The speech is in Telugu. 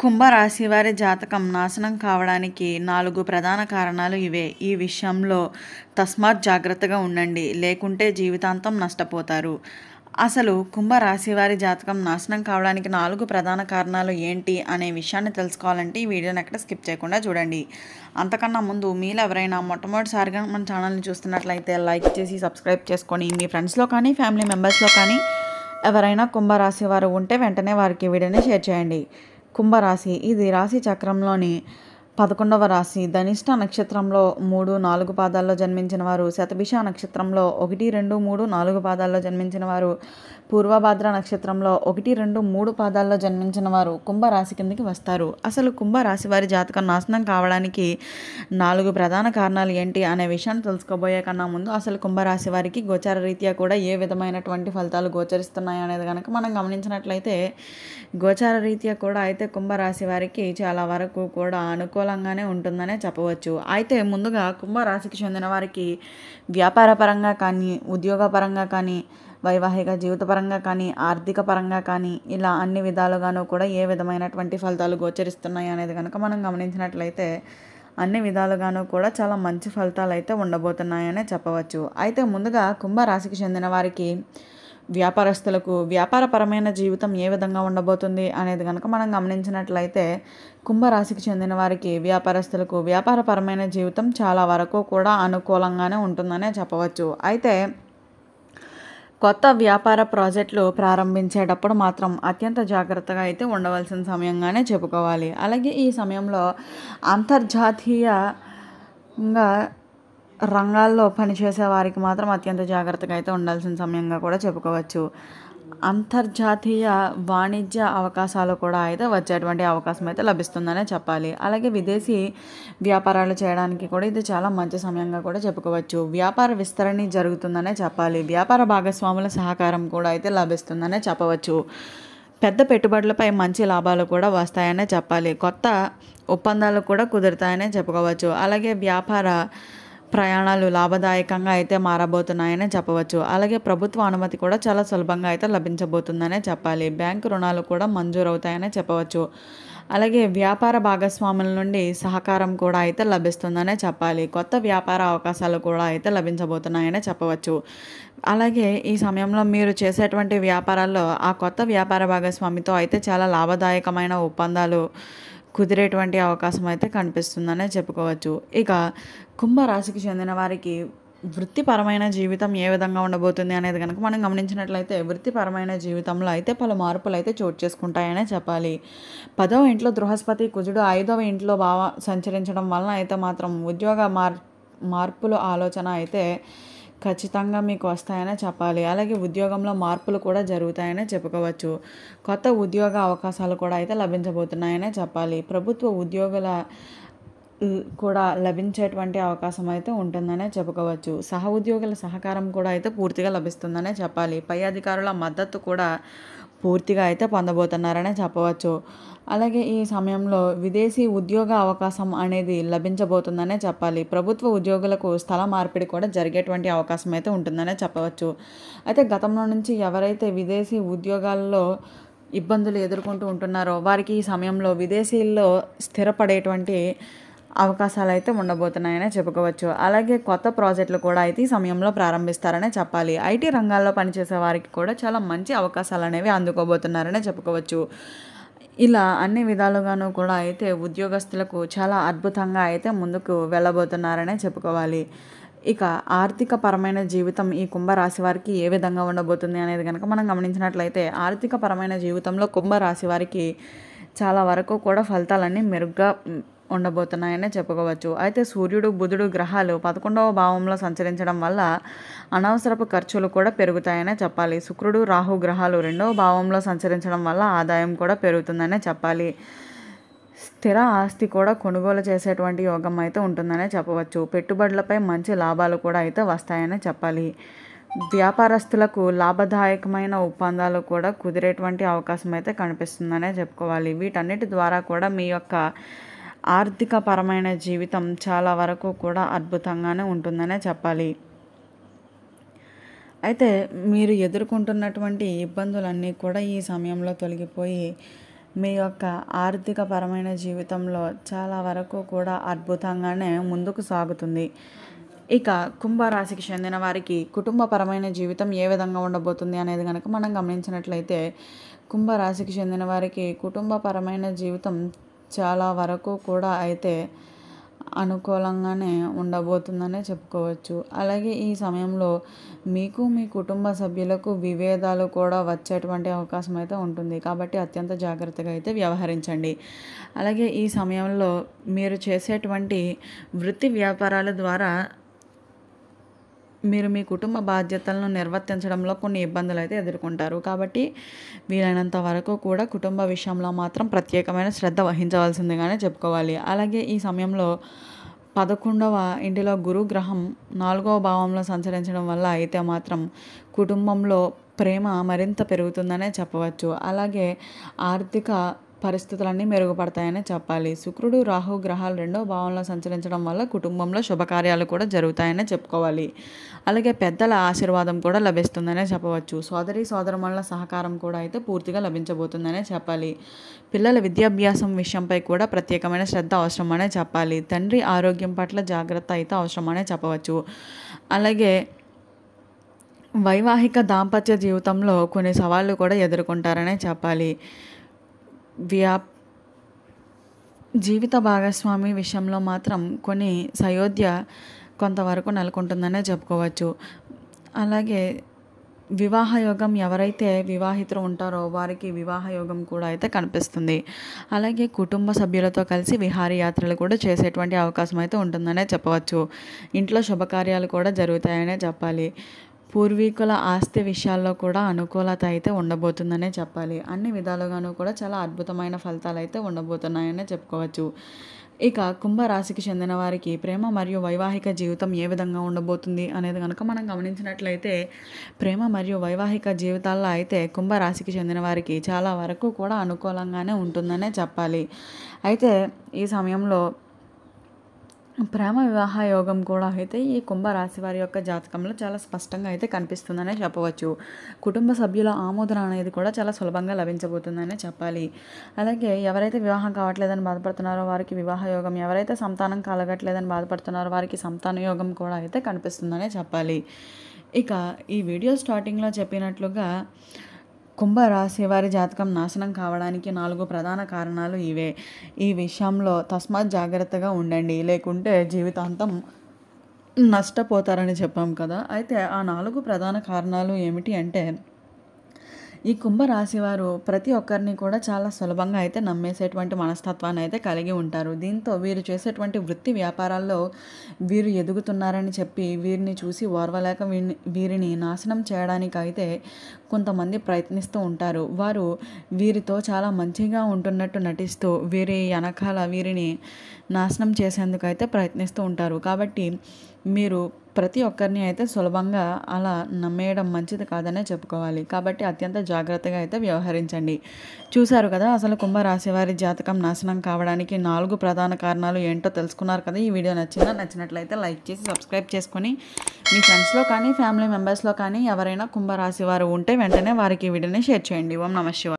కుంభరాశి వారి జాతకం నాశనం కావడానికి 4 ప్రధాన కారణాలు ఇవే. ఈ విషయంలో తస్మాత్ జాగ్రత్తగా ఉండండి, లేకుంటే జీవితాంతం నష్టపోతారు. అసలు కుంభరాశి వారి జాతకం నాశనం కావడానికి 4 ప్రధాన కారణాలు ఏంటి అనే విషయాన్ని తెలుసుకోవాలంటే ఈ వీడియోని ఎక్కడ స్కిప్ చేయకుండా చూడండి. అంతకన్నా ముందు మీలో ఎవరైనా మొట్టమొదటిసారిగా మన ఛానల్ని చూస్తున్నట్లయితే లైక్ చేసి సబ్స్క్రైబ్ చేసుకొని మీ ఫ్రెండ్స్లో కానీ ఫ్యామిలీ మెంబర్స్లో కానీ ఎవరైనా కుంభరాశి వారు ఉంటే వెంటనే వారికి వీడియోని షేర్ చేయండి. కుంభరాశి ఇది రాశి చక్రంలోని 11వ రాశి. ధనిష్ట నక్షత్రంలో 3, 4 పాదాల్లో జన్మించిన వారు, శతభిష నక్షత్రంలో 1, 2, 3, 4 పాదాల్లో జన్మించిన వారు, పూర్వభాద్ర నక్షత్రంలో 1, 2, 3 పాదాల్లో జన్మించిన వారు కుంభరాశి కిందకి వస్తారు. అసలు కుంభరాశి వారి జాతకం నాశనం కావడానికి 4 ప్రధాన కారణాలు ఏంటి అనే విషయాన్ని తెలుసుకోబోయే కన్నా ముందు అసలు కుంభరాశి వారికి గోచార రీత్యా కూడా ఏ విధమైనటువంటి ఫలితాలు గోచరిస్తున్నాయి అనేది కనుక మనం గమనించినట్లయితే గోచార రీత్యా కూడా అయితే కుంభరాశి వారికి చాలా వరకు కూడా అనుకూలంగానే ఉంటుందనే చెప్పవచ్చు. అయితే ముందుగా కుంభరాశికి చెందిన వారికి వ్యాపార పరంగా కానీ, ఉద్యోగపరంగా కానీ, వైవాహిక జీవిత పరంగా కానీ, ఆర్థిక పరంగా కానీ ఇలా అన్ని విధాలుగాను కూడా ఏ విధమైనటువంటి ఫలితాలు గోచరిస్తున్నాయి అనేది కనుక మనం గమనించినట్లయితే అన్ని విధాలుగాను కూడా చాలా మంచి ఫలితాలు అయితే ఉండబోతున్నాయనే చెప్పవచ్చు. అయితే ముందుగా కుంభరాశికి చెందిన వారికి వ్యాపారస్తులకు వ్యాపారపరమైన జీవితం ఏ విధంగా ఉండబోతుంది అనేది కనుక మనం గమనించినట్లయితే కుంభరాశికి చెందిన వారికి వ్యాపారస్తులకు వ్యాపారపరమైన జీవితం చాలా వరకు కూడా అనుకూలంగానే ఉంటుందనే చెప్పవచ్చు. అయితే కొత్త వ్యాపార ప్రాజెక్టులు ప్రారంభించేటప్పుడు మాత్రం అత్యంత జాగ్రత్తగా అయితే ఉండవలసిన సమయంగానే చెప్పుకోవాలి. అలాగే ఈ సమయంలో అంతర్జాతీయంగా రంగాల్లో పనిచేసే వారికి మాత్రం అత్యంత జాగ్రత్తగా అయితే ఉండాల్సిన సమయంగా కూడా చెప్పుకోవచ్చు. అంతర్జాతీయ వాణిజ్య అవకాశాలు కూడా అయితే వచ్చేటువంటి అవకాశం అయితే లభిస్తుందనే చెప్పాలి. అలాగే విదేశీ వ్యాపారాలు చేయడానికి కూడా ఇది చాలా మంచి సమయంగా కూడా చెప్పుకోవచ్చు. వ్యాపార విస్తరణ జరుగుతుందనే చెప్పాలి. వ్యాపార భాగస్వాముల సహకారం కూడా అయితే లభిస్తుందనే చెప్పవచ్చు. పెద్ద పెట్టుబడులపై మంచి లాభాలు కూడా వస్తాయనే చెప్పాలి. కొత్త ఒప్పందాలు కూడా కుదురుతాయనే చెప్పుకోవచ్చు. అలాగే వ్యాపార ప్రయాణాలు లాభదాయకంగా అయితే మారబోతున్నాయనే చెప్పవచ్చు. అలాగే ప్రభుత్వ అనుమతి కూడా చాలా సులభంగా అయితే లభించబోతుందనే చెప్పాలి. బ్యాంకు రుణాలు కూడా మంజూరవుతాయనే చెప్పవచ్చు. అలాగే వ్యాపార భాగస్వాముల నుండి సహకారం కూడా అయితే లభిస్తుందనే చెప్పాలి. కొత్త వ్యాపార అవకాశాలు కూడా అయితే లభించబోతున్నాయనే చెప్పవచ్చు. అలాగే ఈ సమయంలో మీరు చేసేటువంటి వ్యాపారాల్లో ఆ కొత్త వ్యాపార భాగస్వామితో అయితే చాలా లాభదాయకమైన ఒప్పందాలు కుదిరేటువంటి అవకాశం అయితే కనిపిస్తుందనే చెప్పుకోవచ్చు. ఇక కుంభరాశికి చెందిన వారికి వృత్తిపరమైన జీవితం ఏ విధంగా ఉండబోతుంది అనేది కనుక మనం గమనించినట్లయితే వృత్తిపరమైన జీవితంలో అయితే పలు మార్పులు అయితే చోటు చేసుకుంటాయనే చెప్పాలి. 10వ ఇంట్లో బృహస్పతి, కుజుడు 5వ ఇంట్లో సంచరించడం వలన అయితే మాత్రం ఉద్యోగ మార్పులు ఆలోచన అయితే ఖచ్చితంగా మీకు వస్తాయనే చెప్పాలి. అలాగే ఉద్యోగంలో మార్పులు కూడా జరుగుతాయనే చెప్పుకోవచ్చు. కొత్త ఉద్యోగ అవకాశాలు కూడా అయితే లభించబోతున్నాయనే చెప్పాలి. ప్రభుత్వ ఉద్యోగుల కూడా లభించేటువంటి అవకాశం అయితే ఉంటుందనే చెప్పుకోవచ్చు. సహ ఉద్యోగుల సహకారం కూడా అయితే పూర్తిగా లభిస్తుందనే చెప్పాలి. పై అధికారుల మద్దతు కూడా పూర్తిగా అయితే పొందబోతున్నారనే చెప్పవచ్చు. అలాగే ఈ సమయంలో విదేశీ ఉద్యోగ అవకాశం అనేది లభించబోతుందనే చెప్పాలి. ప్రభుత్వ ఉద్యోగులకు స్థల మార్పిడి కూడా జరిగేటువంటి అవకాశం అయితే ఉంటుందనే చెప్పవచ్చు. అయితే గతంలో నుంచి ఎవరైతే విదేశీ ఉద్యోగాల్లో ఇబ్బందులు ఎదుర్కొంటూ ఉంటున్నారో వారికి ఈ సమయంలో విదేశీల్లో స్థిరపడేటువంటి అవకాశాలు అయితే ఉండబోతున్నాయనే చెప్పుకోవచ్చు. అలాగే కొత్త ప్రాజెక్టులు కూడా అయితే ఈ సమయంలో ప్రారంభిస్తారనే చెప్పాలి. ఐటీ రంగాల్లో పనిచేసే వారికి కూడా చాలా మంచి అవకాశాలు అనేవి అందుకోబోతున్నారనే చెప్పుకోవచ్చు. ఇలా అన్ని విధాలుగాను కూడా అయితే ఉద్యోగస్తులకు చాలా అద్భుతంగా అయితే ముందుకు వెళ్ళబోతున్నారనే చెప్పుకోవాలి. ఇక ఆర్థిక పరమైన జీవితం ఈ కుంభరాశి వారికి ఏ విధంగా ఉండబోతుంది అనేది కనుక మనం గమనించినట్లయితే ఆర్థిక పరమైన జీవితంలో కుంభరాశి వారికి చాలా వరకు కూడా ఫలితాలన్నీ మెరుగ్గా ఉండబోతున్నాయనే చెప్పుకోవచ్చు. అయితే సూర్యుడు, బుధుడు గ్రహాలు 11వ భావంలో సంచరించడం వల్ల అనవసరపు ఖర్చులు కూడా పెరుగుతాయనే చెప్పాలి. శుక్రుడు, రాహు గ్రహాలు 2వ భావంలో సంచరించడం వల్ల ఆదాయం కూడా పెరుగుతుందనే చెప్పాలి. స్థిర ఆస్తి కూడా కొనుగోలు చేసేటువంటి యోగం అయితే ఉంటుందనే చెప్పవచ్చు. పెట్టుబడులపై మంచి లాభాలు కూడా అయితే వస్తాయనే చెప్పాలి. వ్యాపారస్తులకు లాభదాయకమైన ఒప్పందాలు కూడా కుదిరేటువంటి అవకాశం అయితే కనిపిస్తుందనే చెప్పుకోవాలి. వీటన్నిటి ద్వారా కూడా మీ యొక్క ఆర్థిక పరమైన జీవితం చాలా వరకు కూడా అద్భుతంగానే ఉంటుందనే చెప్పాలి. అయితే మీరు ఎదుర్కొంటున్నటువంటి ఇబ్బందులన్నీ కూడా ఈ సమయంలో తొలగిపోయి మీ యొక్క ఆర్థికపరమైన జీవితంలో చాలా వరకు కూడా అద్భుతంగానే ముందుకు సాగుతుంది. ఇక కుంభరాశికి చెందిన వారికి కుటుంబపరమైన జీవితం ఏ విధంగా ఉండబోతుంది అనేది కనుక మనం గమనించినట్లయితే, కుంభరాశికి చెందిన వారికి కుటుంబపరమైన జీవితం చాలా వరకు కూడా అయితే అనుకూలంగానే ఉండబోతుందనే చెప్పుకోవచ్చు. అలాగే ఈ సమయంలో మీకు మీ కుటుంబ సభ్యులకు విభేదాలు కూడా వచ్చేటువంటి అవకాశం అయితే ఉంటుంది. కాబట్టి అత్యంత జాగ్రత్తగా అయితే వ్యవహరించండి. అలాగే ఈ సమయంలో మీరు చేసేటువంటి వృత్తి వ్యాపారాల ద్వారా మీరు మీ కుటుంబ బాధ్యతలను నిర్వర్తించడంలో కొన్ని ఇబ్బందులు అయితే ఎదుర్కొంటారు. కాబట్టి వీలైనంత వరకు కూడా కుటుంబ విషయంలో మాత్రం ప్రత్యేకమైన శ్రద్ధ వహించవలసిందిగానే చెప్పుకోవాలి. అలాగే ఈ సమయంలో 11వ ఇంటిలో గురుగ్రహం 4వ భావంలో సంచరించడం వల్ల అయితే మాత్రం కుటుంబంలో ప్రేమ మరింత పెరుగుతుందనే చెప్పవచ్చు. అలాగే ఆర్థిక పరిస్థితులన్నీ మెరుగుపడతాయనే చెప్పాలి. శుక్రుడు, రాహు గ్రహాలు 2వ భావంలో సంచరించడం వల్ల కుటుంబంలో శుభకార్యాలు కూడా జరుగుతాయనే చెప్పుకోవాలి. అలాగే పెద్దల ఆశీర్వాదం కూడా లభిస్తుందనే చెప్పవచ్చు. సోదరి సోదరుమణుల సహకారం కూడా అయితే పూర్తిగా లభించబోతుందనే చెప్పాలి. పిల్లల విద్యాభ్యాసం విషయంపై కూడా ప్రత్యేకమైన శ్రద్ధ అవసరమనే చెప్పాలి. తండ్రి ఆరోగ్యం పట్ల జాగ్రత్త అయితే అవసరమనే చెప్పవచ్చు. అలాగే వైవాహిక దాంపత్య జీవితంలో కొన్ని సవాళ్లు కూడా ఎదుర్కొంటారనే చెప్పాలి. జీవిత భాగస్వామి విషయంలో మాత్రం కొన్ని సయోధ్య కొంతవరకు నెలకొంటుందనే చెప్పుకోవచ్చు. అలాగే వివాహ యోగం ఎవరైతే వివాహితులు ఉంటారో వారికి వివాహ యోగం కూడా అయితే కనిపిస్తుంది. అలాగే కుటుంబ సభ్యులతో కలిసి విహారయాత్రలు కూడా చేసేటువంటి అవకాశం అయితే ఉంటుందనే చెప్పవచ్చు. ఇంట్లో శుభకార్యాలు కూడా జరుగుతాయనే చెప్పాలి. పూర్వీకుల ఆస్తి విషయాల్లో కూడా అనుకూలత అయితే ఉండబోతుందనే చెప్పాలి. అన్ని విధాలుగాను కూడా చాలా అద్భుతమైన ఫలితాలు అయితే ఉండబోతున్నాయనే చెప్పుకోవచ్చు. ఇక కుంభరాశికి చెందిన వారికి ప్రేమ మరియు వైవాహిక జీవితం ఏ విధంగా ఉండబోతుంది అనేది కనుక మనం గమనించినట్లయితే, ప్రేమ మరియు వైవాహిక జీవితాల్లో అయితే కుంభరాశికి చెందిన వారికి చాలా వరకు కూడా అనుకూలంగానే ఉంటుందనే చెప్పాలి. అయితే ఈ సమయంలో ప్రేమ వివాహ యోగం కూడా అయితే ఈ కుంభరాశి వారి యొక్క జాతకంలో చాలా స్పష్టంగా అయితే కనిపిస్తుందనే చెప్పవచ్చు. కుటుంబ సభ్యుల ఆమోదన అనేది కూడా చాలా సులభంగా లభించబోతుందనే చెప్పాలి. అలాగే ఎవరైతే వివాహం కావట్లేదని బాధపడుతున్నారో వారికి వివాహ యోగం, ఎవరైతే సంతానం కలగట్లేదని బాధపడుతున్నారో వారికి సంతాన యోగం కూడా అయితే కనిపిస్తుందనే చెప్పాలి. ఇక ఈ వీడియో స్టార్టింగ్లో చెప్పినట్లుగా కుంభరాశి వారి జాతకం నాశనం కావడానికి 4 ప్రధాన కారణాలు ఇవే. ఈ విషయంలో తస్మాత్ జాగ్రత్తగా ఉండండి, లేకుంటే జీవితాంతం నష్టపోతారని చెప్పాం కదా. అయితే ఆ 4 ప్రధాన కారణాలు ఏమిటి అంటే, ఈ కుంభరాశి వారు ప్రతి ఒక్కరిని కూడా చాలా సులభంగా అయితే నమ్మేసేటువంటి మనస్తత్వాన్ని అయితే కలిగి ఉంటారు. దీంతో వీరు చేసేటువంటి వృత్తి వ్యాపారాల్లో వీరు ఎదుగుతున్నారని చెప్పి వీరిని చూసి ఓర్వలేక వీరిని నాశనం చేయడానికి అయితే కొంతమంది ప్రయత్నిస్తూ ఉంటారు. వారు వీరితో చాలా మంచిగా ఉంటున్నట్టు నటిస్తూ వీరి వెనకాల వీరిని నాశనం చేసేందుకు అయితే ప్రయత్నిస్తూ ఉంటారు. కాబట్టి మీరు ప్రతి ఒక్కరిని అయితే సులభంగా అలా నమ్మేయడం మంచిది కాదనే చెప్పుకోవాలి. కాబట్టి అత్యంత జాగ్రత్తగా అయితే వ్యవహరించండి. చూశారు కదా, అసలు కుంభరాశి వారి జాతకం నాశనం కావడానికి 4 ప్రధాన కారణాలు ఏంటో తెలుసుకున్నారు కదా. ఈ వీడియో నచ్చినట్లయితే లైక్ చేసి సబ్స్క్రైబ్ చేసుకొని మీ ఫ్రెండ్స్లో కానీ ఫ్యామిలీ మెంబర్స్లో కానీ ఎవరైనా కుంభరాశి వారు ఉంటే వెంటనే వారికి ఈ వీడియోని షేర్ చేయండి. ఓం నమః శివాయ.